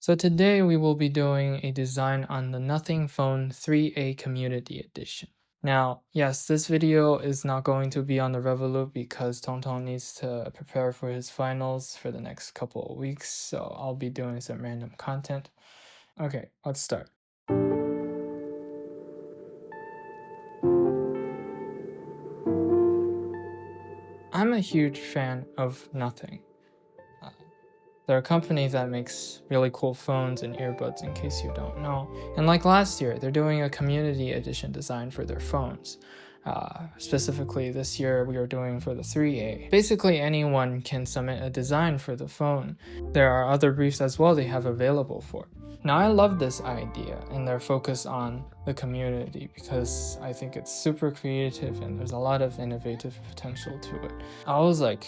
So today we will be doing a design on the Nothing Phone 3A Community Edition. Now, yes, this video is not going to be on the Revolut because Tongtong needs to prepare for his finals for the next couple of weeks, so I'll be doing some random content. Okay, let's start. I'm a huge fan of Nothing. They're a company that makes really cool phones and earbuds, in case you don't know. And like last year, they're doing a community edition design for their phones. Specifically, this year we are doing for the 3A. Basically, anyone can submit a design for the phone. There are other briefs as well they have available for. Now, I love this idea and their focus on the community because I think it's super creative and there's a lot of innovative potential to it. I was like,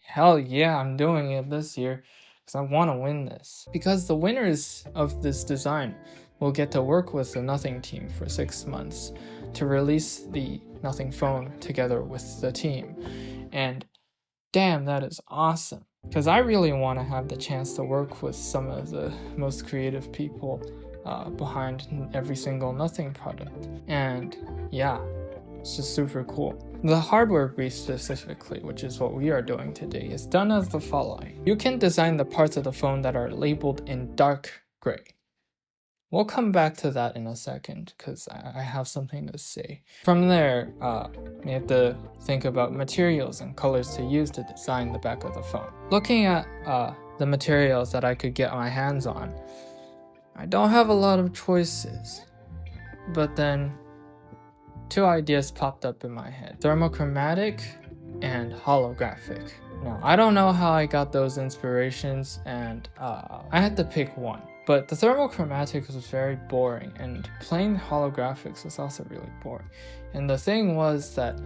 hell yeah, I'm doing it this year because I want to win this. Because the winners of this design will get to work with the Nothing team for 6 months to release the Nothing phone together with the team. And damn, that is awesome. Because I really want to have the chance to work with some of the most creative people behind every single Nothing product. And yeah, it's just super cool. The hardware brief specifically, which is what we are doing today, is done as the following. You can design the parts of the phone that are labeled in dark gray. We'll come back to that in a second because I have something to say. From there, we have to think about materials and colors to use to design the back of the phone. Looking at the materials that I could get my hands on, I don't have a lot of choices, but then 2 ideas popped up in my head: thermochromatic and holographic. Now, I don't know how I got those inspirations, and I had to pick one. But the thermochromatic was very boring, and plain holographics was also really boring. And the thing was that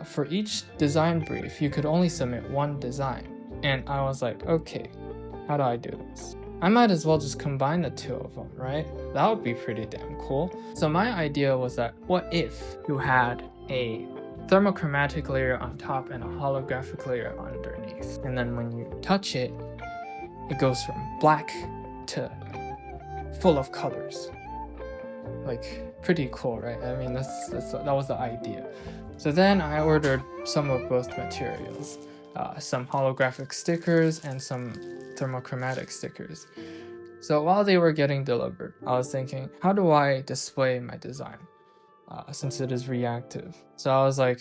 for each design brief, you could only submit one design. And I was like, okay, how do I do this? I might as well just combine the 2 of them, right? That would be pretty damn cool. So my idea was that, what if you had a thermochromatic layer on top and a holographic layer underneath? And then when you touch it, it goes from black to full of colors. Like, pretty cool, right? I mean, that was the idea. So then I ordered some of both materials. Some holographic stickers and some thermochromatic stickers. So while they were getting delivered, I was thinking, how do I display my design since it is reactive? So I was like,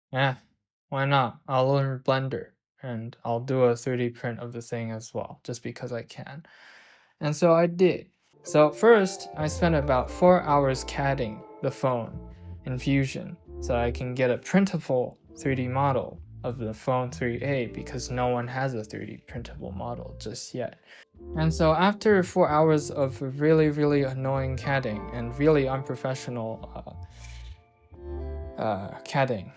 why not? I'll learn Blender and I'll do a 3D print of the thing as well, just because I can. And so I did. So first, I spent about 4 hours CADing the phone in Fusion so I can get a printable 3D model of the phone 3A because no one has a 3D printable model just yet. And so after 4 hours of really, really annoying CADing and really unprofessional CADing,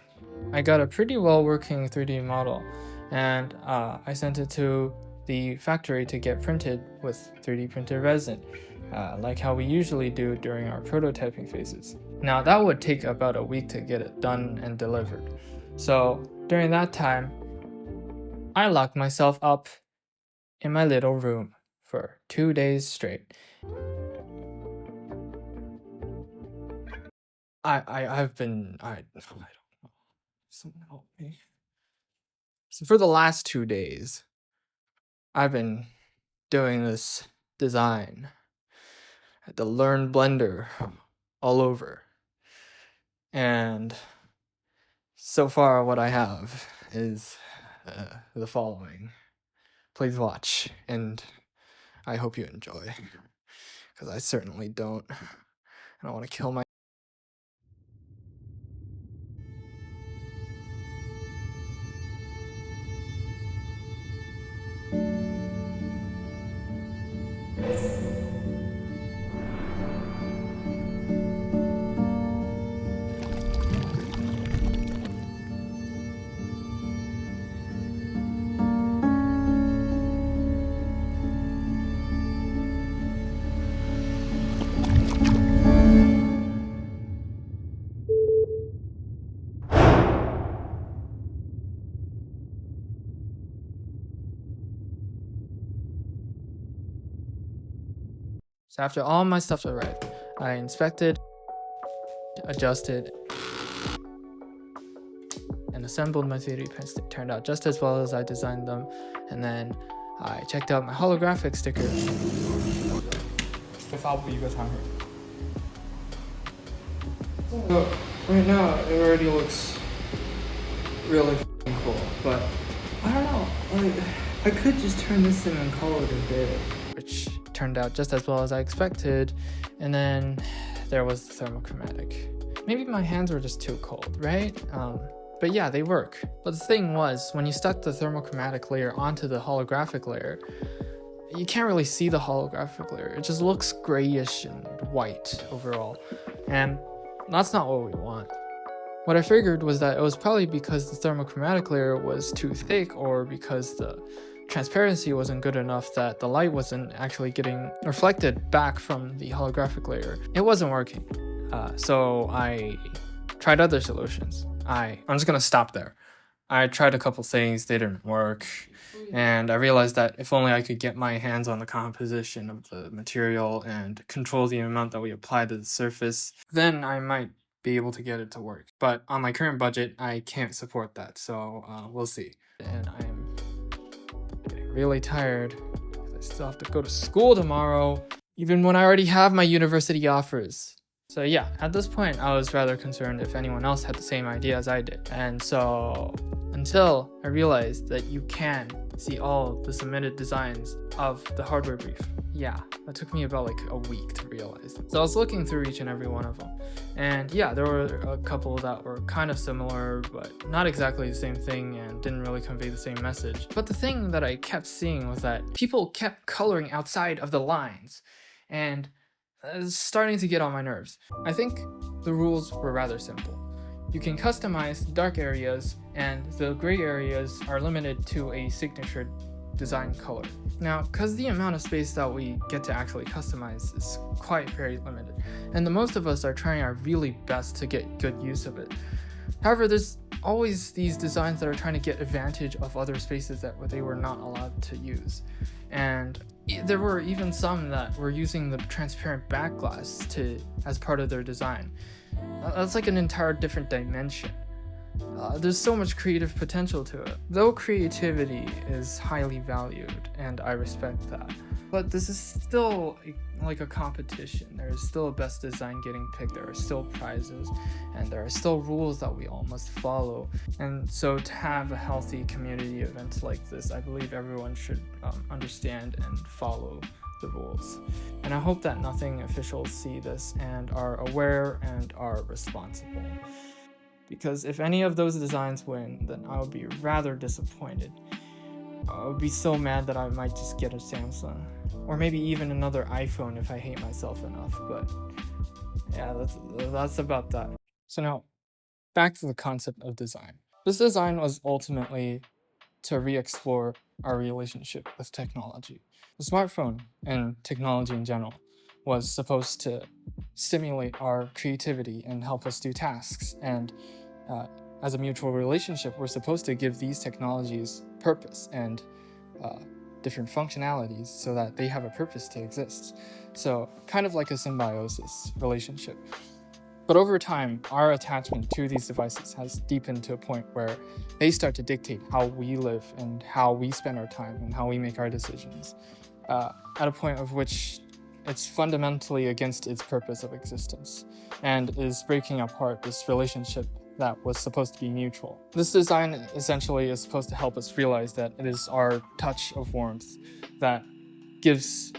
I got a pretty well working 3D model, and I sent it to the factory to get printed with 3D printed resin, like how we usually do during our prototyping phases. Now that would take about a week to get it done and delivered. So during that time, I locked myself up in my little room for 2 days straight. I don't know. Someone help me. So for the last 2 days, I've been doing this design. I had to learn Blender all over. And so far what I have is the following. Please watch, and I hope you enjoy, because I certainly don't. I don't want to kill my So after all my stuff arrived, I inspected, adjusted, and assembled my 3D prints. They turned out just as well as I designed them. And then I checked out my holographic sticker. 被发布一个产品。So right now it already looks really cool, but I don't know. I could just turn this in and call it a day, which turned out just as well as I expected. And then there was the thermochromatic. Maybe my hands were just too cold, right? But yeah, they work. But the thing was, when you stuck the thermochromatic layer onto the holographic layer, you can't really see the holographic layer. It just looks grayish and white overall. And that's not what we want. What I figured was that it was probably because the thermochromatic layer was too thick, or because the transparency wasn't good enough that the light wasn't actually getting reflected back from the holographic layer. It wasn't working. So I tried other solutions. I'm just gonna stop there. I tried a couple things, they didn't work. And I realized that if only I could get my hands on the composition of the material and control the amount that we apply to the surface, then I might be able to get it to work. But on my current budget, I can't support that, so we'll see. And I'm getting really tired because I still have to go to school tomorrow, even when I already have my university offers. So yeah, at this point, I was rather concerned if anyone else had the same idea as I did. And so until I realized that you can see all the submitted designs of the hardware brief. Yeah, that took me about like a week to realize. So I was looking through each and every one of them. And yeah, there were a couple that were kind of similar, but not exactly the same thing and didn't really convey the same message. But the thing that I kept seeing was that people kept coloring outside of the lines. And it's starting to get on my nerves. I think the rules were rather simple. You can customize dark areas, and the gray areas are limited to a signature design color. Now, because the amount of space that we get to actually customize is quite very limited, and the most of us are trying our really best to get good use of it. However, there's always these designs that are trying to get advantage of other spaces that they were not allowed to use. And there were even some that were using the transparent back glass as part of their design. That's like an entire different dimension. There's so much creative potential to it. Though creativity is highly valued, and I respect that, but this is still like a competition. There is still a best design getting picked, there are still prizes, and there are still rules that we all must follow. And so to have a healthy community event like this, I believe everyone should understand and follow the rules. And I hope that nothing officials see this and are aware and are responsible. Because if any of those designs win, then I would be rather disappointed. I would be so mad that I might just get a Samsung. Or maybe even another iPhone if I hate myself enough. But yeah, that's about that. So now, back to the concept of design. This design was ultimately to re-explore our relationship with technology. The smartphone and technology in general was supposed to stimulate our creativity and help us do tasks. And as a mutual relationship, we're supposed to give these technologies purpose and different functionalities so that they have a purpose to exist. So kind of like a symbiosis relationship. But over time, our attachment to these devices has deepened to a point where they start to dictate how we live and how we spend our time and how we make our decisions, at a point of which it's fundamentally against its purpose of existence and is breaking apart this relationship that was supposed to be mutual. This design essentially is supposed to help us realize that it is our touch of warmth that gives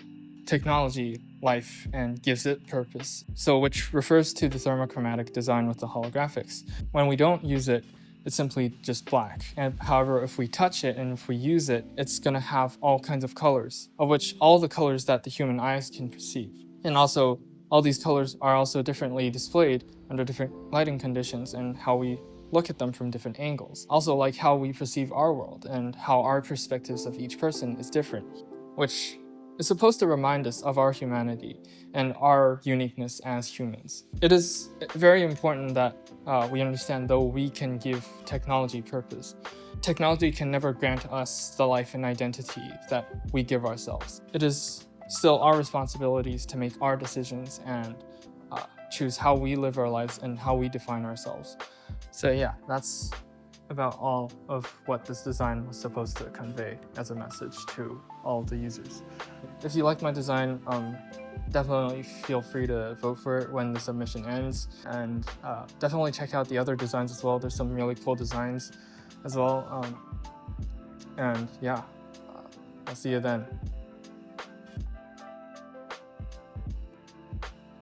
technology life and gives it purpose. So which refers to the thermochromatic design with the holographics. When we don't use it, it's simply just black. And however, if we touch it and if we use it, it's gonna have all kinds of colors, of which all the colors that the human eyes can perceive. And also, all these colors are also differently displayed under different lighting conditions and how we look at them from different angles. Also, like how we perceive our world and how our perspectives of each person is different, which is supposed to remind us of our humanity and our uniqueness as humans. It is very important that we understand, though we can give technology purpose, technology can never grant us the life and identity that we give ourselves. It is still our responsibilities to make our decisions and choose how we live our lives and how we define ourselves. So yeah, that's about all of what this design was supposed to convey as a message to all the users. If you like my design, definitely feel free to vote for it when the submission ends, and definitely check out the other designs as well. There's some really cool designs as well. And yeah, I'll see you then.